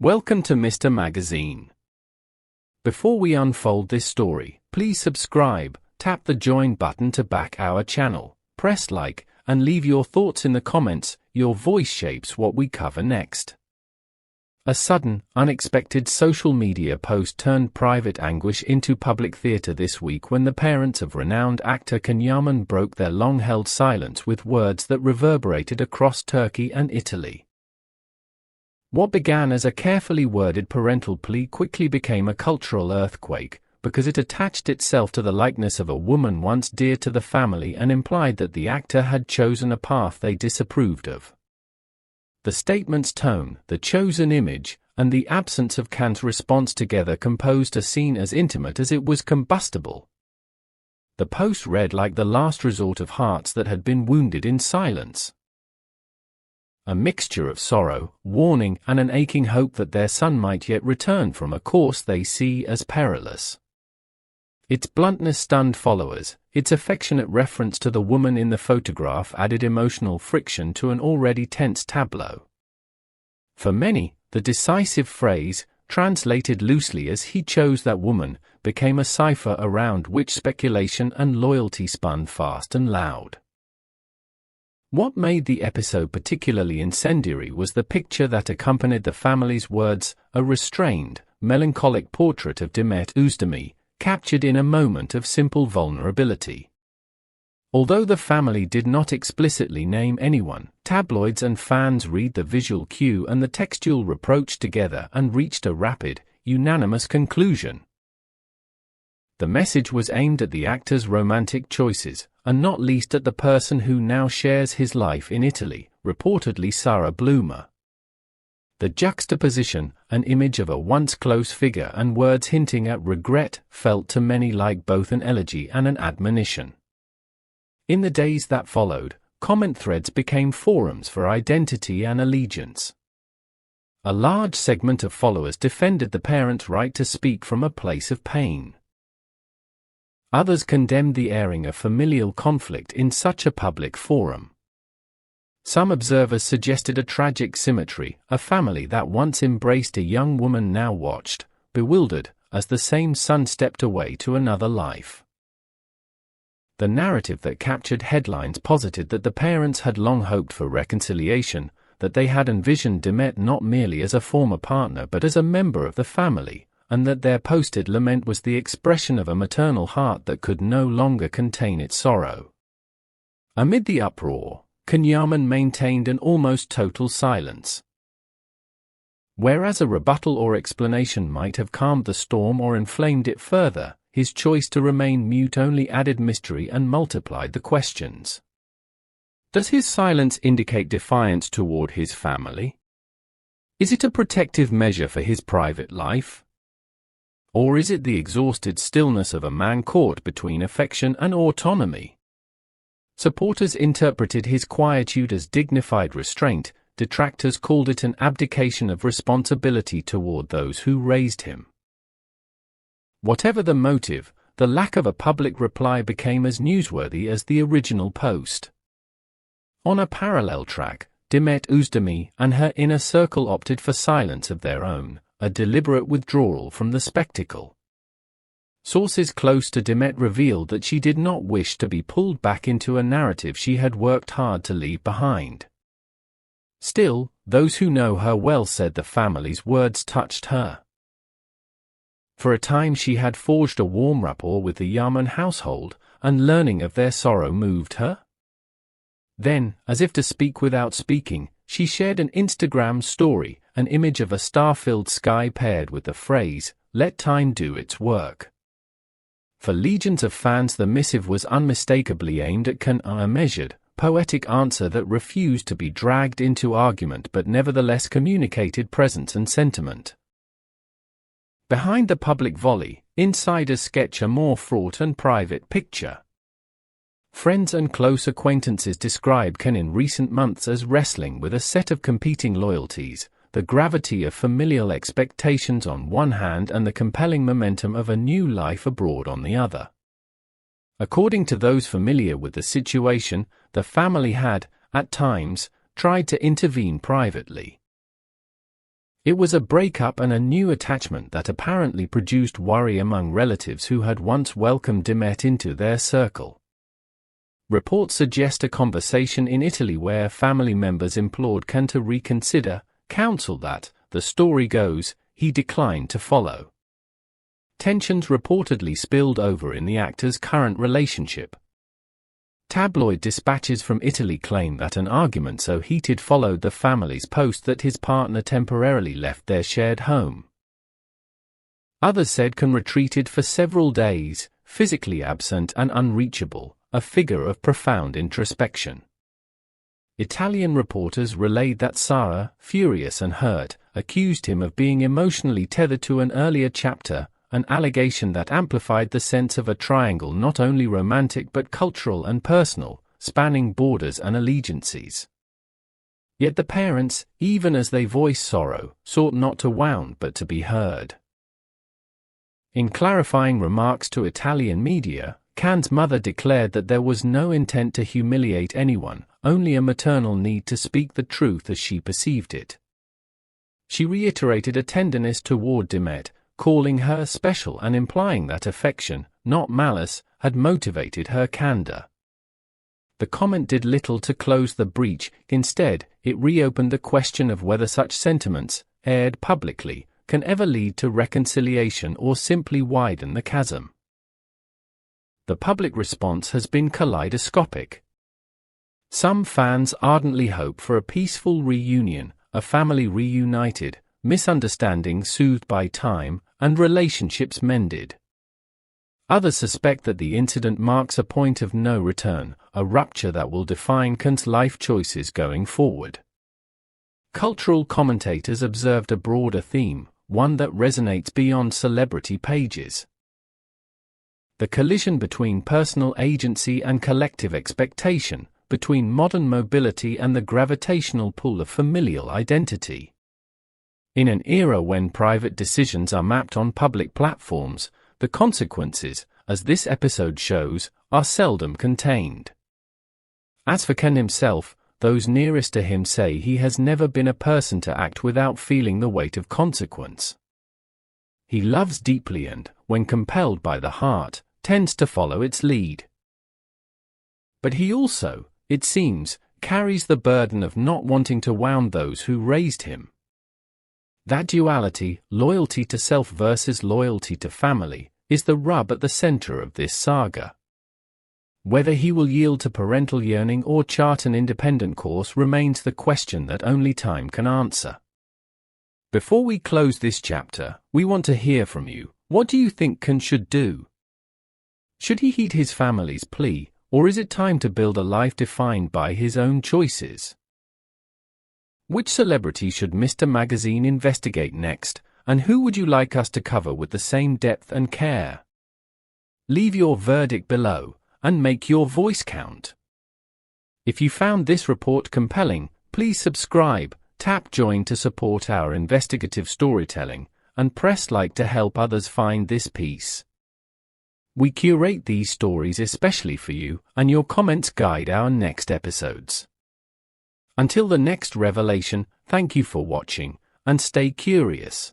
Welcome to Mr. Magazine. Before we unfold this story, please subscribe, tap the join button to back our channel, press like, and leave your thoughts in the comments. Your voice shapes what we cover next. A sudden, unexpected social media post turned private anguish into public theater this week when the parents of renowned actor Yaman broke their long-held silence with words that reverberated across Turkey and Italy. What began as a carefully worded parental plea quickly became a cultural earthquake, because it attached itself to the likeness of a woman once dear to the family and implied that the actor had chosen a path they disapproved of. The statement's tone, the chosen image, and the absence of Khan's response together composed a scene as intimate as it was combustible. The post read like the last resort of hearts that had been wounded in silence. A mixture of sorrow, warning, and an aching hope that their son might yet return from a course they see as perilous. Its bluntness stunned followers, its affectionate reference to the woman in the photograph added emotional friction to an already tense tableau. For many, the decisive phrase, translated loosely as "he chose that woman," became a cipher around which speculation and loyalty spun fast and loud. What made the episode particularly incendiary was the picture that accompanied the family's words, a restrained, melancholic portrait of Demet Özdemir, captured in a moment of simple vulnerability. Although the family did not explicitly name anyone, tabloids and fans read the visual cue and the textual reproach together and reached a rapid, unanimous conclusion. The message was aimed at the actor's romantic choices, and not least at the person who now shares his life in Italy, reportedly Sarah Bloomer. The juxtaposition, an image of a once close figure and words hinting at regret, felt to many like both an elegy and an admonition. In the days that followed, comment threads became forums for identity and allegiance. A large segment of followers defended the parents' right to speak from a place of pain. Others condemned the airing of familial conflict in such a public forum. Some observers suggested a tragic symmetry, a family that once embraced a young woman now watched, bewildered, as the same son stepped away to another life. The narrative that captured headlines posited that the parents had long hoped for reconciliation, that they had envisioned Demet not merely as a former partner but as a member of the family, and that their posted lament was the expression of a maternal heart that could no longer contain its sorrow. Amid the uproar, Yaman maintained an almost total silence. Whereas a rebuttal or explanation might have calmed the storm or inflamed it further, his choice to remain mute only added mystery and multiplied the questions. Does his silence indicate defiance toward his family? Is it a protective measure for his private life? Or is it the exhausted stillness of a man caught between affection and autonomy? Supporters interpreted his quietude as dignified restraint, detractors called it an abdication of responsibility toward those who raised him. Whatever the motive, the lack of a public reply became as newsworthy as the original post. On a parallel track, Demet Özdemir and her inner circle opted for silence of their own, a deliberate withdrawal from the spectacle. Sources close to Demet revealed that she did not wish to be pulled back into a narrative she had worked hard to leave behind. Still, those who know her well said the family's words touched her. For a time she had forged a warm rapport with the Yaman household, and learning of their sorrow moved her. Then, as if to speak without speaking, she shared an Instagram story, an image of a star-filled sky paired with the phrase, "Let time do its work." For legions of fans the missive was unmistakably aimed at a measured, poetic answer that refused to be dragged into argument but nevertheless communicated presence and sentiment. Behind the public volley, insiders sketch a more fraught and private picture. Friends and close acquaintances describe Khan in recent months as wrestling with a set of competing loyalties, the gravity of familial expectations on one hand and the compelling momentum of a new life abroad on the other. According to those familiar with the situation, the family had, at times, tried to intervene privately. It was a breakup and a new attachment that apparently produced worry among relatives who had once welcomed Demet into their circle. Reports suggest a conversation in Italy where family members implored Can to reconsider, counsel that, the story goes, he declined to follow. Tensions reportedly spilled over in the actor's current relationship. Tabloid dispatches from Italy claim that an argument so heated followed the family's post that his partner temporarily left their shared home. Others said Can retreated for several days, physically absent and unreachable, a figure of profound introspection. Italian reporters relayed that Sara, furious and hurt, accused him of being emotionally tethered to an earlier chapter, an allegation that amplified the sense of a triangle not only romantic but cultural and personal, spanning borders and allegiances. Yet the parents, even as they voiced sorrow, sought not to wound but to be heard. In clarifying remarks to Italian media, Can's mother declared that there was no intent to humiliate anyone, only a maternal need to speak the truth as she perceived it. She reiterated a tenderness toward Demet, calling her special and implying that affection, not malice, had motivated her candor. The comment did little to close the breach. Instead, it reopened the question of whether such sentiments, aired publicly, can ever lead to reconciliation or simply widen the chasm. The public response has been kaleidoscopic. Some fans ardently hope for a peaceful reunion, a family reunited, misunderstandings soothed by time, and relationships mended. Others suspect that the incident marks a point of no return, a rupture that will define Can's life choices going forward. Cultural commentators observed a broader theme, one that resonates beyond celebrity pages. The collision between personal agency and collective expectation, between modern mobility and the gravitational pull of familial identity. In an era when private decisions are mapped on public platforms, the consequences, as this episode shows, are seldom contained. As for Can himself, those nearest to him say he has never been a person to act without feeling the weight of consequence. He loves deeply and, when compelled by the heart, tends to follow its lead. But he also, it seems, carries the burden of not wanting to wound those who raised him. That duality, loyalty to self versus loyalty to family, is the rub at the center of this saga. Whether he will yield to parental yearning or chart an independent course remains the question that only time can answer. Before we close this chapter, we want to hear from you. What do you think Can should do? Should he heed his family's plea, or is it time to build a life defined by his own choices? Which celebrity should Mr. Magazine investigate next, and who would you like us to cover with the same depth and care? Leave your verdict below, and make your voice count. If you found this report compelling, please subscribe, tap join to support our investigative storytelling, and press like to help others find this piece. We curate these stories especially for you, and your comments guide our next episodes. Until the next revelation, thank you for watching, and stay curious.